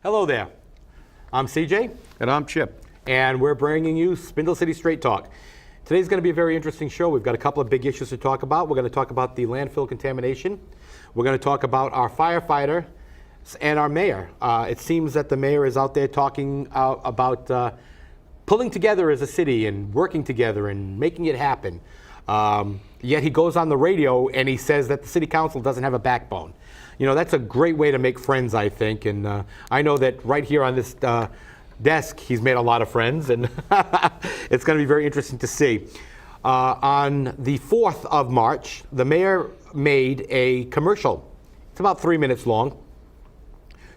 Hello there. I'm CJ. And I'm Chip. And we're bringing you Spindle City Straight Talk. Today's going to be a very interesting show. We've got a couple of big issues to talk about. We're going to talk about the landfill contamination. We're going to talk about our firefighter and our mayor. It seems that the mayor is out there talking about pulling together as a city and working together and making it happen. Yet he goes on the radio and he says that the city council doesn't have a backbone. You know, that's a great way to make friends, I think. And I know that right here on this desk, he's made a lot of friends, and it's going to be very interesting to see. On the 4th of March, the mayor made a commercial. It's about 3 minutes long,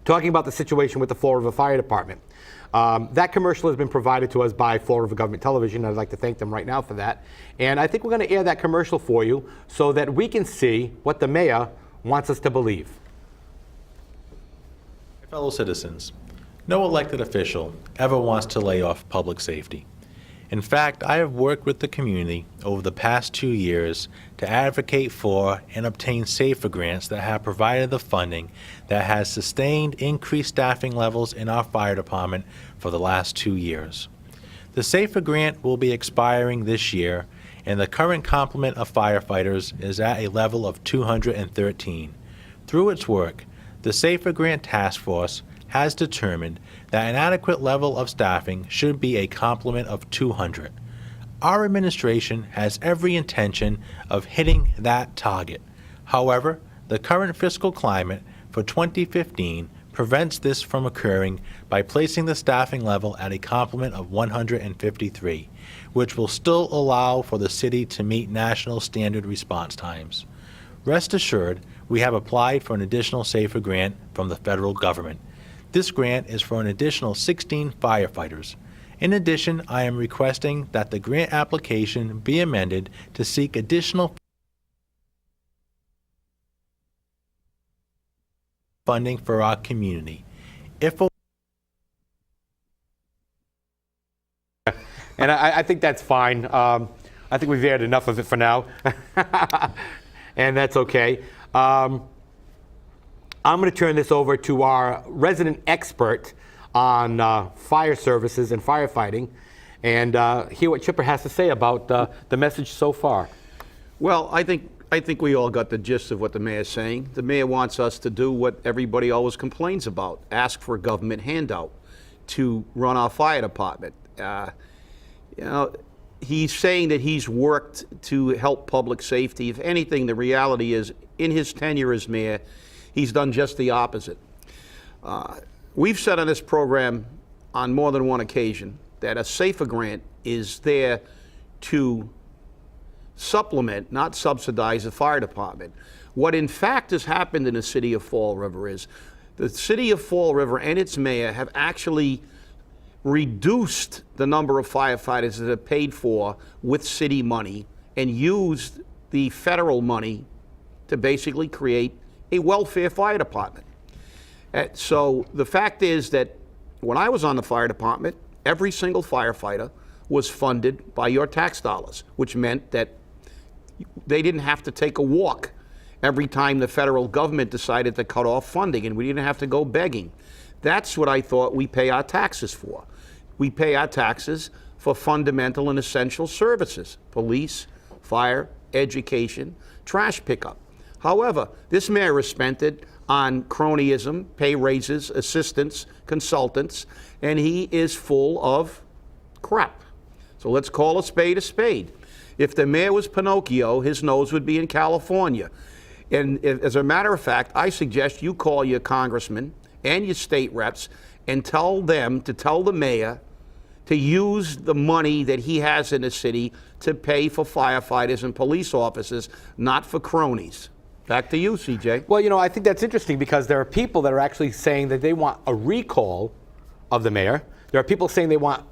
talking about the situation with the Fall River Fire Department. That commercial has been provided to us by Fall River Government Television. I'd like to thank them right now for that. And I think we're going to air that commercial for you so that we can see what the mayor wants us to believe. Fellow citizens, no elected official ever wants to lay off public safety. In fact, I have worked with the community over the past 2 years to advocate for and obtain SAFER grants that have provided the funding that has sustained increased staffing levels in our fire department for the last 2 years. The SAFER grant will be expiring this year, and the current complement of firefighters is at a level of 213. Through its work, the SAFER Grant Task Force has determined that an adequate level of staffing should be a complement of 200. Our administration has every intention of hitting that target. However, the current fiscal climate for 2015 prevents this from occurring by placing the staffing level at a complement of 153, which will still allow for the city to meet national standard response times. Rest assured, we have applied for an additional SAFER grant from the federal government. This grant is for an additional 16 firefighters. In addition, I am requesting that the grant application be amended to seek additional funding for our community. And I think that's fine. I think we've aired enough of it for now. And that's okay. I'm going to turn this over to our resident expert on fire services and firefighting and hear what Chipper has to say about the message so far. Well, I think we all got the gist of what the mayor's saying. The mayor wants us to do what everybody always complains about, ask for a government handout to run our fire department. He's saying that he's worked to help public safety. If anything, the reality is, in his tenure as mayor, he's done just the opposite. We've said on this program on more than one occasion that a SAFER grant is there to supplement, not subsidize, the fire department. What in fact has happened in the city of Fall River is the city of Fall River and its mayor have actually reduced the number of firefighters that are paid for with city money and used the federal money to basically create a welfare fire department. So the fact is that when I was on the fire department, every single firefighter was funded by your tax dollars, which meant that they didn't have to take a walk every time the federal government decided to cut off funding, and we didn't have to go begging. That's what I thought we pay our taxes for. We pay our taxes for fundamental and essential services: police, fire, education, trash pickup. However, this mayor has spent it on cronyism, pay raises, assistants, consultants, and he is full of crap. So let's call a spade a spade. If the mayor was Pinocchio, his nose would be in California. And as a matter of fact, I suggest you call your congressman and your state reps and tell them to tell the mayor to use the money that he has in the city to pay for firefighters and police officers, not for cronies. Back to you, CJ. Well, you know, I think that's interesting because there are people that are actually saying that they want a recall of the mayor. There are people saying they want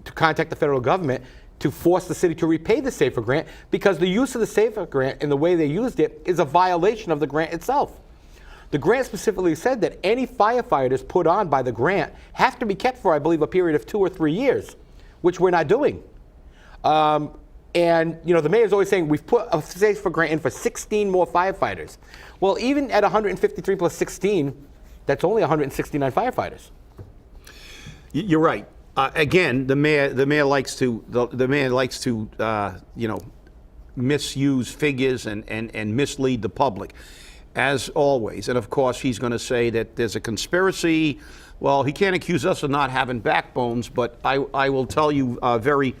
to contact the federal government to force the city to repay the SAFER grant because the use of the SAFER grant and the way they used it is a violation of the grant itself. The grant specifically said that any firefighters put on by the grant have to be kept for, I believe, a period of 2 or 3 years, which we're not doing. And, you know, the mayor's always saying we've put a SAFER grant in for 16 more firefighters. Well, even at 153 plus 16, that's only 169 firefighters. You're right. Again, the mayor likes to misuse figures and mislead the public, as always. And of course, he's going to say that there's a conspiracy. Well, he can't accuse us of not having backbones, but I will tell you very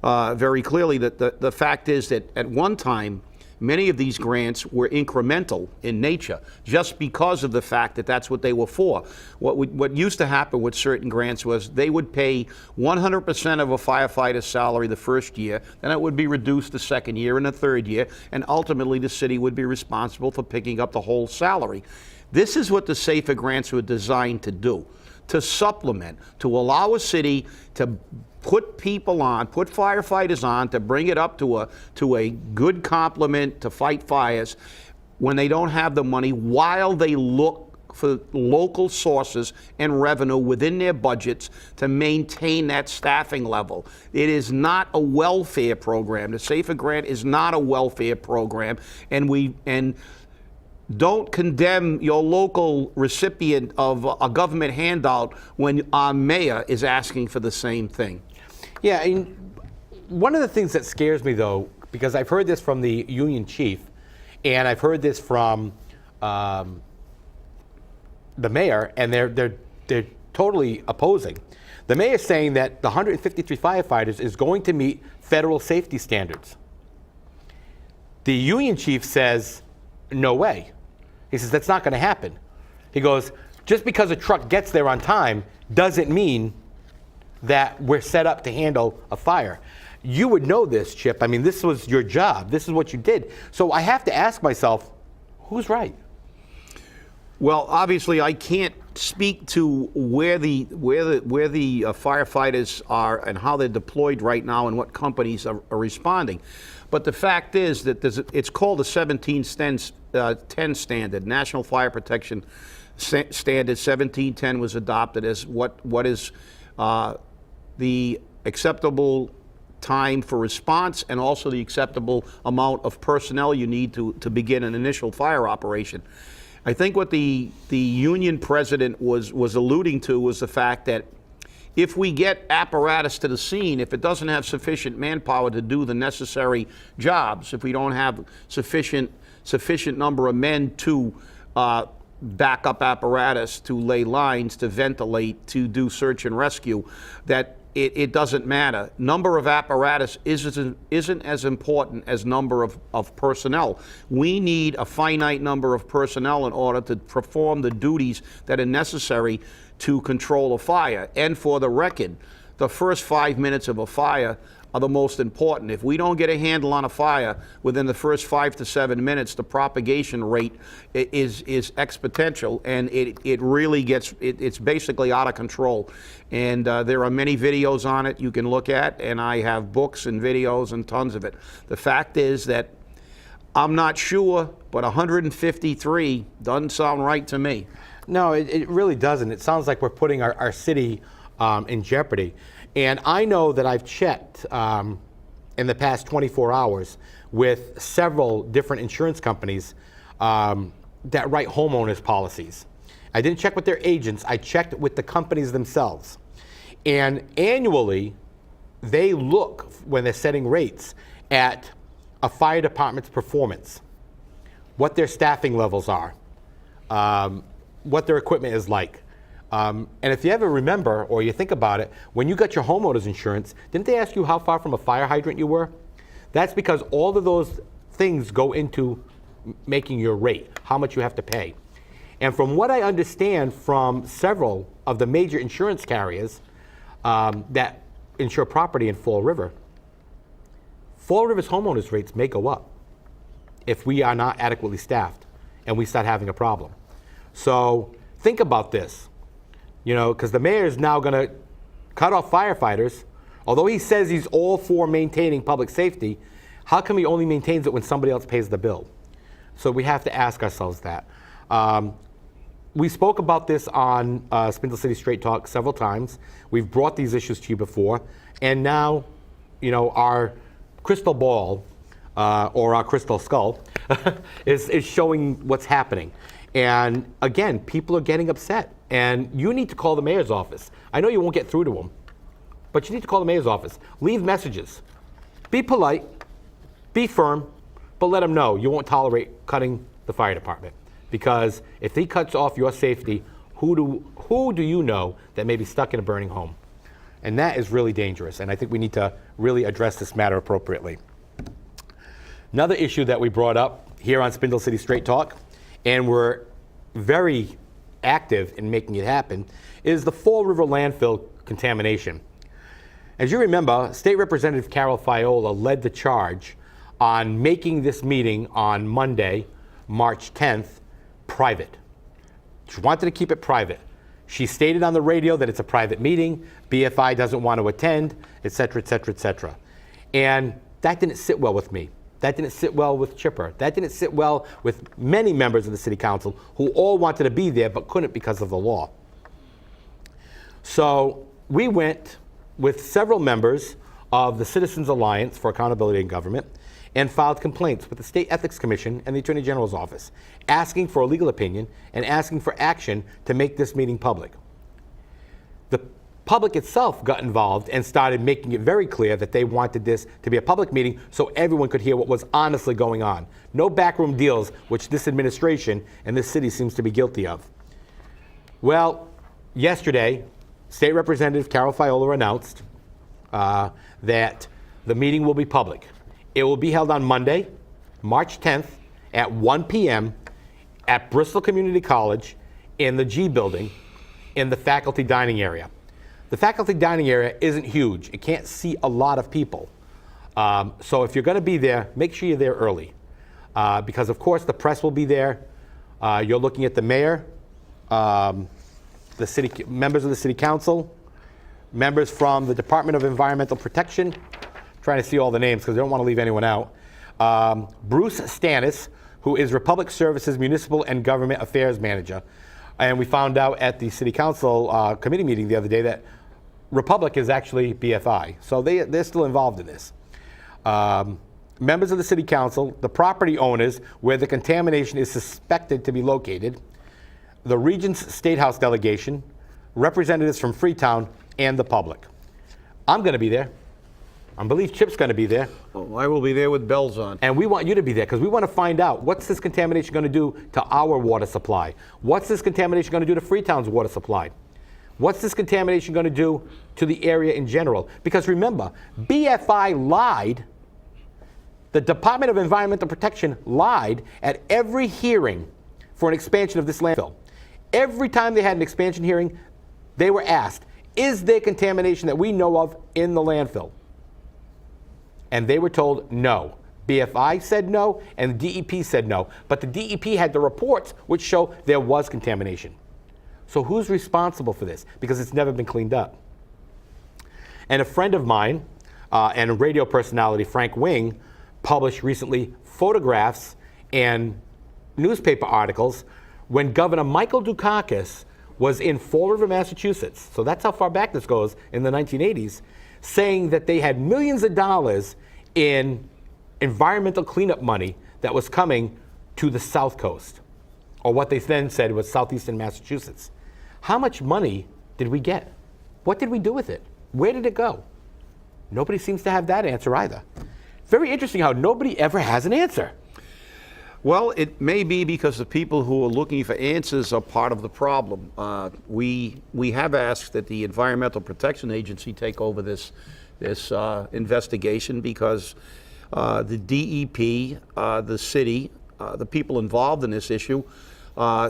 clearly that the fact is that at one time, many of these grants were incremental in nature, just because of the fact that that's what they were for. What used to happen with certain grants was they would pay 100% of a firefighter's salary the first year, then it would be reduced the second year and the third year, and ultimately the city would be responsible for picking up the whole salary. This is what the SAFER grants were designed to do, to supplement, to allow a city to put people on, put firefighters on, to bring it up to a good complement to fight fires when they don't have the money, while they look for local sources and revenue within their budgets to maintain that staffing level. It is not a welfare program. The SAFER grant is not a welfare program, and don't condemn your local recipient of a government handout when our mayor is asking for the same thing. Yeah, and one of the things that scares me, though, because I've heard this from the union chief, and I've heard this from the mayor, and they're totally opposing. The mayor is saying that the 153 firefighters is going to meet federal safety standards. The union chief says, no way. He says, that's not going to happen. He goes, just because a truck gets there on time doesn't mean that we're set up to handle a fire. You would know this, Chip. I mean, this was your job. This is what you did. So I have to ask myself, who's right? Well, obviously, I can't speak to where the firefighters are and how they're deployed right now and what companies are responding. But the fact is that it's called the 1710 standard, National Fire Protection Standard. 1710 was adopted as what is the acceptable time for response, and also the acceptable amount of personnel you need to begin an initial fire operation. I think what the union president was alluding to was the fact that if we get apparatus to the scene, if it doesn't have sufficient manpower to do the necessary jobs, if we don't have sufficient number of men to back up apparatus, to lay lines, to ventilate, to do search and rescue, that it doesn't matter. Number of apparatus isn't as important as number of personnel. We need a finite number of personnel in order to perform the duties that are necessary to control a fire. And for the record, the first 5 minutes of a fire are the most important. If we don't get a handle on a fire within the first 5 to 7 minutes, the propagation rate is exponential, and it really it's basically out of control. And there are many videos on it you can look at, and I have books and videos and tons of it. The fact is that I'm not sure, but 153 doesn't sound right to me. No, it really doesn't. It sounds like we're putting our city in jeopardy. And I know that I've checked in the past 24 hours with several different insurance companies that write homeowners policies. I didn't check with their agents. I checked with the companies themselves. And annually, they look, when they're setting rates, at a fire department's performance, what their staffing levels are, what their equipment is like. And if you ever remember, or you think about it, when you got your homeowner's insurance, didn't they ask you how far from a fire hydrant you were? That's because all of those things go into making your rate, how much you have to pay. And from what I understand from several of the major insurance carriers that insure property in Fall River's homeowners rates may go up if we are not adequately staffed and we start having a problem. So think about this. You know, because the mayor is now going to cut off firefighters. Although he says he's all for maintaining public safety, how come he only maintains it when somebody else pays the bill? So we have to ask ourselves that. We spoke about this on Spindle City Straight Talk several times. We've brought these issues to you before. And now, you know, our crystal ball or our crystal skull is showing what's happening. And again, people are getting upset. And you need to call the mayor's office. I know you won't get through to him, but you need to call the mayor's office. Leave messages. Be polite, be firm, but let him know you won't tolerate cutting the fire department. Because if he cuts off your safety, who do you know that may be stuck in a burning home? And that is really dangerous. And I think we need to really address this matter appropriately. Another issue that we brought up here on Spindle City Straight Talk, and we're very active in making it happen, is the Fall River landfill contamination. As you remember, State Representative Carol Fiola led the charge on making this meeting on Monday, March 10th, private. She wanted to keep it private. She stated on the radio that it's a private meeting, BFI doesn't want to attend, et cetera, et cetera, et cetera. And that didn't sit well with me. That didn't sit well with Chipper. That didn't sit well with many members of the city council who all wanted to be there but couldn't because of the law. So we went with several members of the Citizens Alliance for Accountability in Government and filed complaints with the State Ethics Commission and the Attorney General's office, asking for a legal opinion and asking for action to make this meeting public. The public itself got involved and started making it very clear that they wanted this to be a public meeting so everyone could hear what was honestly going on. No backroom deals, which this administration and this city seems to be guilty of. Well, yesterday, State Representative Carol Fiola announced that the meeting will be public. It will be held on Monday, March 10th at 1 p.m. at Bristol Community College in the G building in the faculty dining area. The faculty dining area isn't huge. It can't seat a lot of people. So if you're going to be there, make sure you're there early. Because, of course, the press will be there. You're looking at the mayor, the city members of the city council, members from the Department of Environmental Protection. Trying to see all the names because I don't want to leave anyone out. Bruce Stannis, who is Republic Services Municipal and Government Affairs Manager. And we found out at the City Council committee meeting the other day that Republic is actually BFI. So they're still involved in this. Members of the City Council, the property owners where the contamination is suspected to be located, the Regents State House delegation, representatives from Freetown, and the public. I'm going to be there. I believe Chip's going to be there. Oh, I will be there with bells on. And we want you to be there because we want to find out what's this contamination going to do to our water supply? What's this contamination going to do to Freetown's water supply? What's this contamination going to do to the area in general? Because remember, BFI lied. The Department of Environmental Protection lied at every hearing for an expansion of this landfill. Every time they had an expansion hearing, they were asked, is there contamination that we know of in the landfill? And they were told no. BFI said no, and the DEP said no. But the DEP had the reports which show there was contamination. So who's responsible for this? Because it's never been cleaned up. And a friend of mine and radio personality, Frank Wing, published recently photographs and newspaper articles when Governor Michael Dukakis was in Fall River, Massachusetts. So that's how far back this goes, in the 1980s, saying that they had millions of dollars in environmental cleanup money that was coming to the South Coast, or what they then said was southeastern Massachusetts. How much money did we get? What did we do with it? Where did it go? Nobody seems to have that answer either. Very interesting how nobody ever has an answer. Well, it may be because the people who are looking for answers are part of the problem. We have asked that the Environmental Protection Agency take over this investigation because the DEP, the city, the people involved in this issue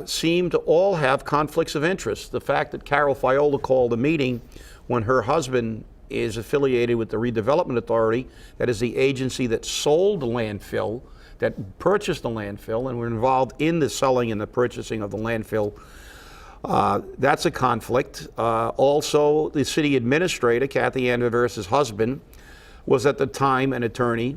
seem to all have conflicts of interest. The fact that Carol Fiola called a meeting when her husband is affiliated with the Redevelopment Authority, that is the agency that sold the landfill, that purchased the landfill, and were involved in the selling and the purchasing of the landfill. That's a conflict. Also, the city administrator, Kathy Anverse's husband, was at the time an attorney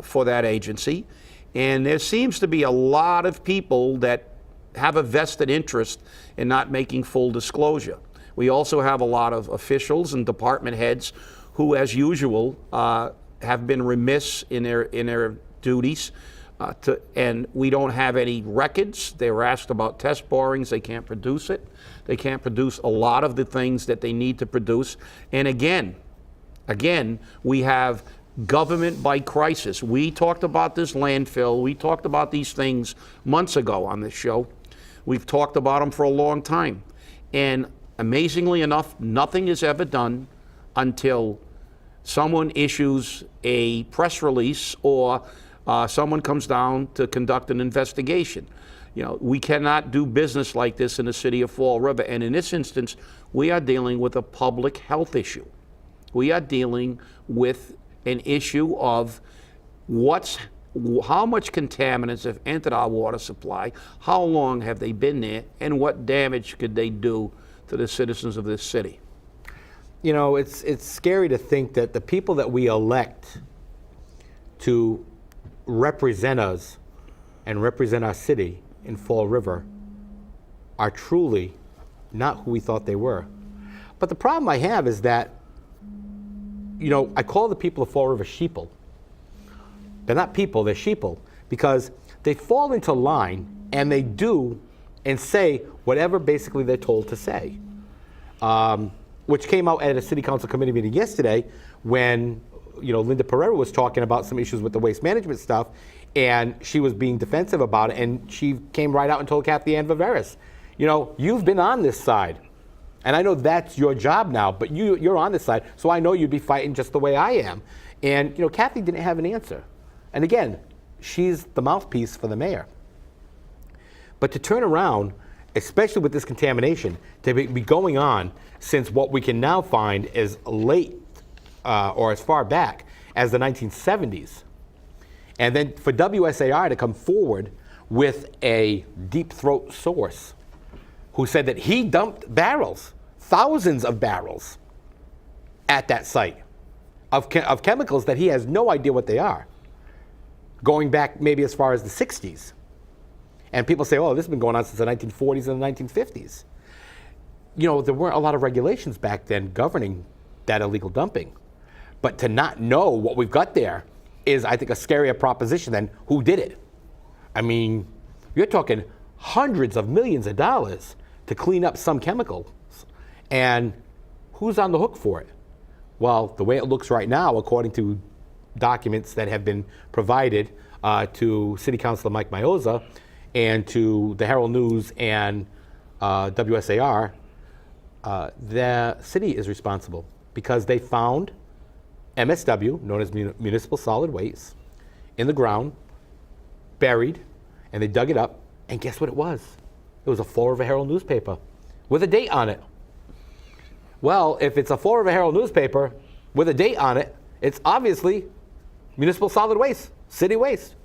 for that agency. And there seems to be a lot of people that have a vested interest in not making full disclosure. We also have a lot of officials and department heads who, as usual, have been remiss in their duties. And we don't have any records. They were asked about test borings. They can't produce it. They can't produce a lot of the things that they need to produce. And again, we have government by crisis. We talked about this landfill. We talked about these things months ago on this show. We've talked about them for a long time. And amazingly enough, nothing is ever done until someone issues a press release or someone comes down to conduct an investigation. We cannot do business like this in the city of Fall River. And in this instance, we are dealing with a public health issue. We are dealing with an issue of how much contaminants have entered our water supply, how long have they been there, and what damage could they do to the citizens of this city. It's scary to think that the people that we elect to represent us and represent our city in Fall River are truly not who we thought they were. But the problem I have is that, I call the people of Fall River sheeple. They're not people, they're sheeple, because they fall into line and they do and say whatever basically they're told to say. Which came out at a city council committee meeting yesterday when Linda Pereira was talking about some issues with the waste management stuff, and she was being defensive about it, and she came right out and told Kathy Ann Viveris, you've been on this side, and I know that's your job now, but you're on this side, so I know you'd be fighting just the way I am. And Kathy didn't have an answer. And again, she's the mouthpiece for the mayor. But to turn around, especially with this contamination, to be going on since what we can now find is late or as far back as the 1970s. And then for WSAR to come forward with a deep throat source who said that he dumped barrels, thousands of barrels at that site of chemicals that he has no idea what they are, going back maybe as far as the 60s. And people say, oh, this has been going on since the 1940s and the 1950s. There weren't a lot of regulations back then governing that illegal dumping. But to not know what we've got there is, I think, a scarier proposition than who did it. I mean, you're talking hundreds of millions of dollars to clean up some chemicals. And who's on the hook for it? Well, the way it looks right now, according to documents that have been provided to City Councilor Mike Mioza and to the Herald News and WSAR, the city is responsible because they found MSW, known as municipal solid waste, in the ground, buried, and they dug it up, and guess what it was? It was a Fall River Herald newspaper with a date on it. Well, if it's a Fall River Herald newspaper with a date on it, it's obviously municipal solid waste, city waste.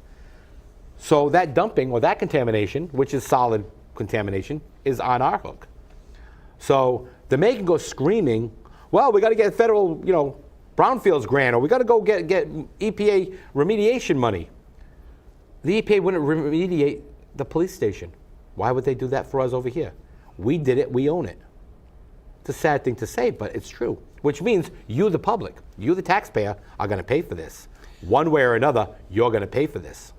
So that dumping or that contamination, which is solid contamination, is on our hook. So the mayor can go screaming, well, we got to get federal, brownfields grant, or we got to go get EPA remediation money. The EPA wouldn't remediate the police station. Why would they do that for us over here? We did it, we own it. It's a sad thing to say, but it's true. Which means you, the public, you, the taxpayer, are going to pay for this. One way or another, you're going to pay for this.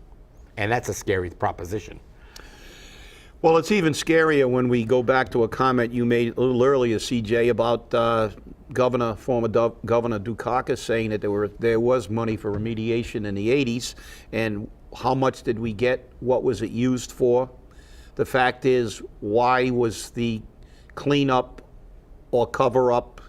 And that's a scary proposition. Well, it's even scarier when we go back to a comment you made a little earlier, CJ, about former Governor Dukakis saying that there was money for remediation in the 80s. And how much did we get? What was it used for? The fact is, why was the cleanup or cover-up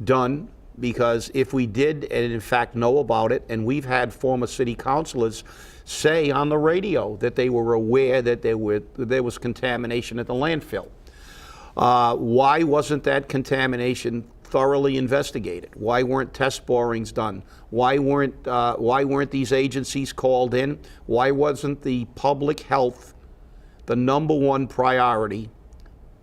done? Because if we did, and in fact know about it, and we've had former city councilors say on the radio that they were aware that there was contamination at the landfill. Why wasn't that contamination thoroughly investigated? Why weren't test borings done? Why weren't these agencies called in? Why wasn't the public health the #1 priority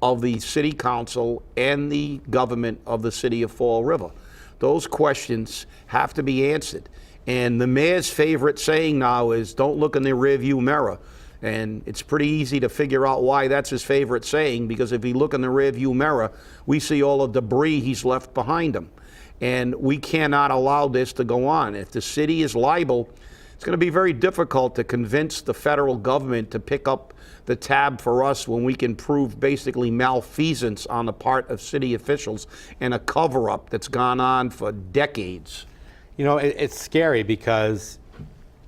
of the city council and the government of the city of Fall River? Those questions have to be answered. And the mayor's favorite saying now is, don't look in the rearview mirror. And it's pretty easy to figure out why that's his favorite saying, because if you look in the rearview mirror, we see all the debris he's left behind him. And we cannot allow this to go on. If the city is liable It's going to be very difficult to convince the federal government to pick up the tab for us when we can prove basically malfeasance on the part of city officials and a cover-up that's gone on for decades. You know, it's scary because,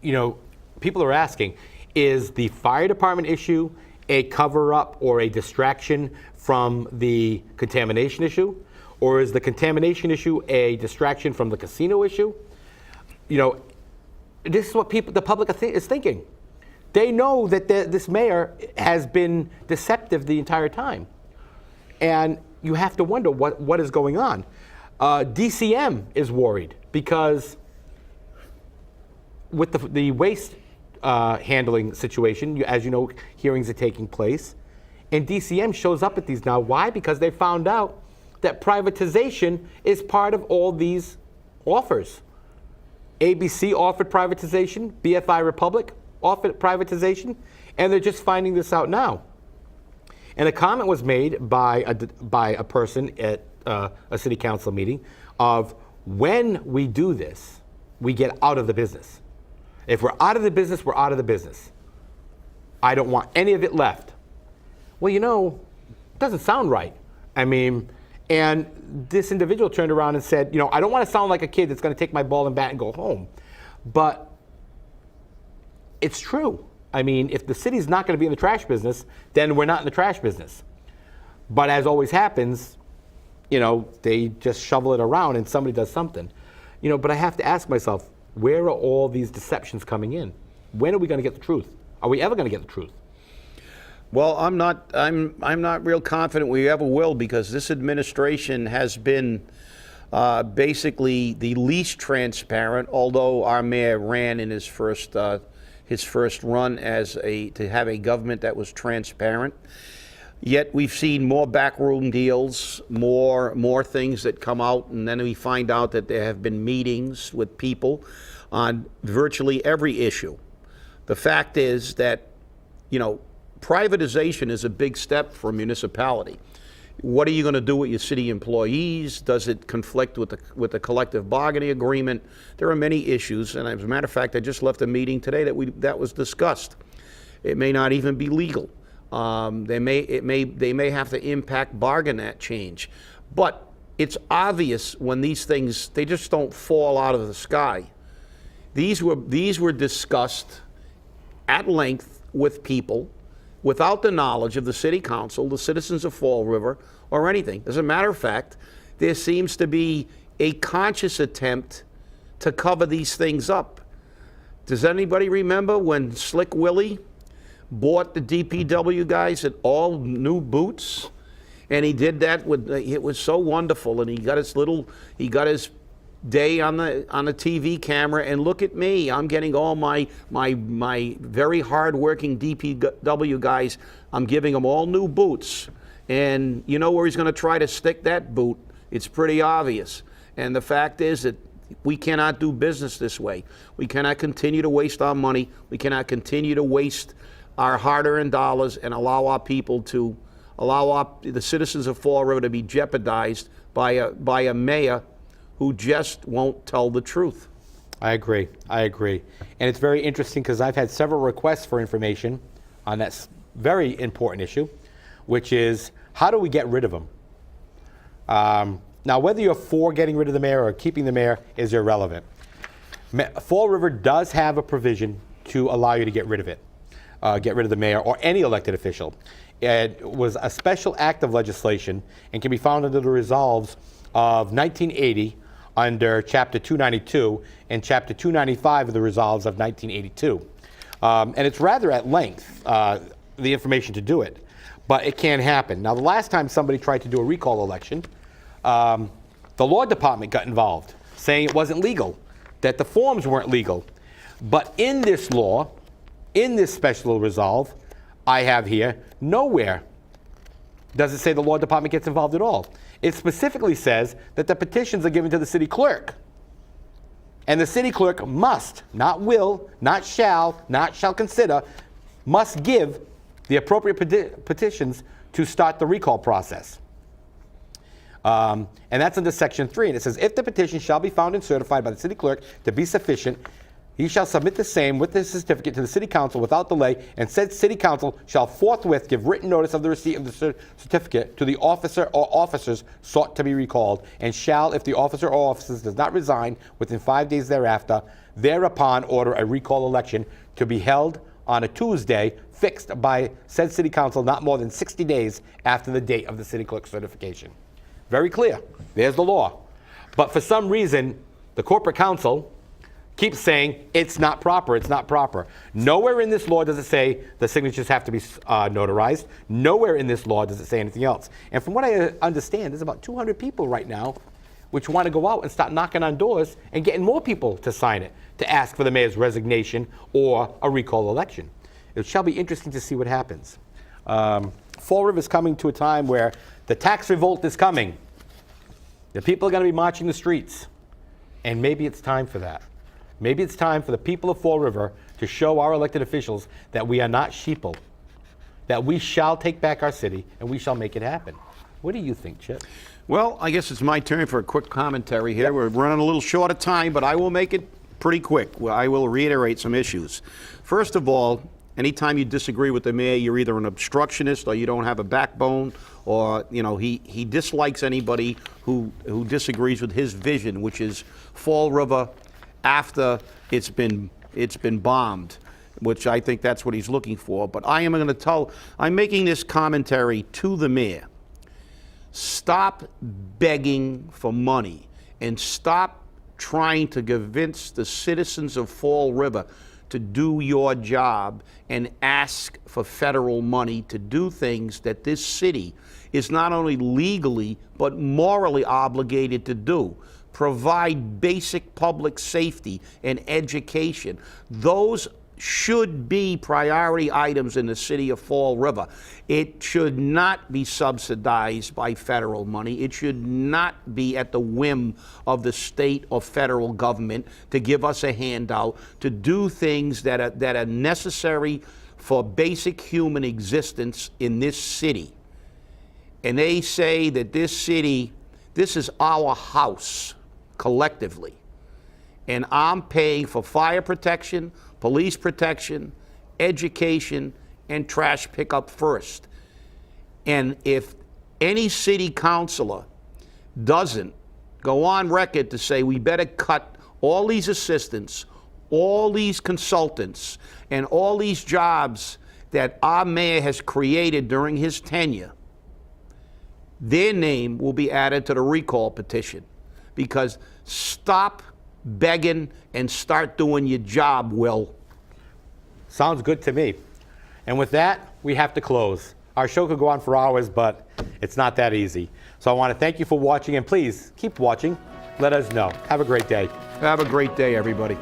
you know, people are asking, is the fire department issue a cover-up or a distraction from the contamination issue? Or is the contamination issue a distraction from the casino issue? You know, this is what the public is thinking. They know that this mayor has been deceptive the entire time. And you have to wonder what is going on. DCM is worried because with the waste handling situation, as you know, hearings are taking place. And DCM shows up at these now. Why? Because they found out that privatization is part of all these offers. ABC offered privatization, BFI Republic offered privatization, and they're just finding this out now. And a comment was made by a person at a city council meeting of, when we do this, we get out of the business. If we're out of the business, we're out of the business. I don't want any of it left. Well, you know, it doesn't sound right. I mean, and this individual turned around and said, you know, I don't want to sound like a kid that's going to take my ball and bat and go home. But it's true. I mean, if the city's not going to be in the trash business, then we're not in the trash business. But as always happens, you know, they just shovel it around and somebody does something. You know, but I have to ask myself, where are all these deceptions coming in? When are we going to get the truth? Are we ever going to get the truth? Well, I'm not real confident we ever will, because this administration has been basically the least transparent, although our mayor ran in his first run to have a government that was transparent. Yet we've seen more backroom deals, more things that come out, and then we find out that there have been meetings with people on virtually every issue. The fact is that, you know, privatization is a big step for a municipality. What are you going to do with your city employees? Does it conflict with the collective bargaining agreement? There are many issues, and as a matter of fact, I just left a meeting today that was discussed. It may not even be legal. They may have to impact bargain that change, but it's obvious when these things, they just don't fall out of the sky. These were discussed at length with people without the knowledge of the city council, the citizens of Fall River, or anything. As a matter of fact, there seems to be a conscious attempt to cover these things up. Does anybody remember when Slick Willie bought the DPW guys at all new boots? And he did that it was so wonderful, and he got his day on the TV camera, and look at me, I'm getting all my very hard-working DPW guys, I'm giving them all new boots. And you know where he's going to try to stick that boot? It's pretty obvious. And the fact is that we cannot do business this way. We cannot continue to waste our money. We cannot continue to waste our hard-earned dollars and allow the citizens of Fall River to be jeopardized by a mayor who just won't tell the truth. I agree. And it's very interesting because I've had several requests for information on that very important issue, which is, how do we get rid of them? Now, whether you're for getting rid of the mayor or keeping the mayor is irrelevant. Fall River does have a provision to allow you to get rid of it, get rid of the mayor or any elected official. It was a special act of legislation and can be found under the resolves of 1980 under Chapter 292 and Chapter 295 of the resolves of 1982. And it's rather at length, the information to do it, but it can happen. Now, the last time somebody tried to do a recall election, the law department got involved, saying it wasn't legal, that the forms weren't legal. But in this law, in this special resolve I have here, nowhere does it say the law department gets involved at all. It specifically says that the petitions are given to the city clerk. And the city clerk must, not will, not shall consider, must give the appropriate petitions to start the recall process. And that's under Section 3. And it says, if the petition shall be found and certified by the city clerk to be sufficient, he shall submit the same with his certificate to the city council without delay, and said city council shall forthwith give written notice of the receipt of the certificate to the officer or officers sought to be recalled, and shall, if the officer or officers does not resign within 5 days thereafter, thereupon order a recall election to be held on a Tuesday fixed by said city council not more than 60 days after the date of the city clerk's certification. Very clear. There's the law. But for some reason, the corporate council keeps saying it's not proper, it's not proper. Nowhere in this law does it say the signatures have to be notarized. Nowhere in this law does it say anything else. And from what I understand, there's about 200 people right now which want to go out and start knocking on doors and getting more people to sign it, to ask for the mayor's resignation or a recall election. It shall be interesting to see what happens. Fall River is coming to a time where the tax revolt is coming. The people are going to be marching the streets. And maybe it's time for that. Maybe it's time for the people of Fall River to show our elected officials that we are not sheeple, that we shall take back our city and we shall make it happen. What do you think, Chip? Well, I guess it's my turn for a quick commentary here. Yep. We're running a little short of time, but I will make it pretty quick. Well, I will reiterate some issues. First of all, anytime you disagree with the mayor, you're either an obstructionist or you don't have a backbone, or he dislikes anybody who disagrees with his vision, which is Fall River after it's been bombed, which I think that's what he's looking for. But I'm making this commentary to the mayor. Stop begging for money and stop trying to convince the citizens of Fall River to do your job and ask for federal money to do things that this city is not only legally but morally obligated to do. Provide basic public safety and education. Those should be priority items in the city of Fall River. It should not be subsidized by federal money. It should not be at the whim of the state or federal government to give us a handout to do things that are necessary for basic human existence in this city. And they say that this city, this is our house collectively. And I'm paying for fire protection, police protection, education, and trash pickup first. And if any city councilor doesn't go on record to say we better cut all these assistants, all these consultants, and all these jobs that our mayor has created during his tenure, their name will be added to the recall petition. Because stop begging and start doing your job, Will. Sounds good to me. And with that, we have to close. Our show could go on for hours, but it's not that easy. So I want to thank you for watching, and please keep watching. Let us know. Have a great day. Have a great day, everybody.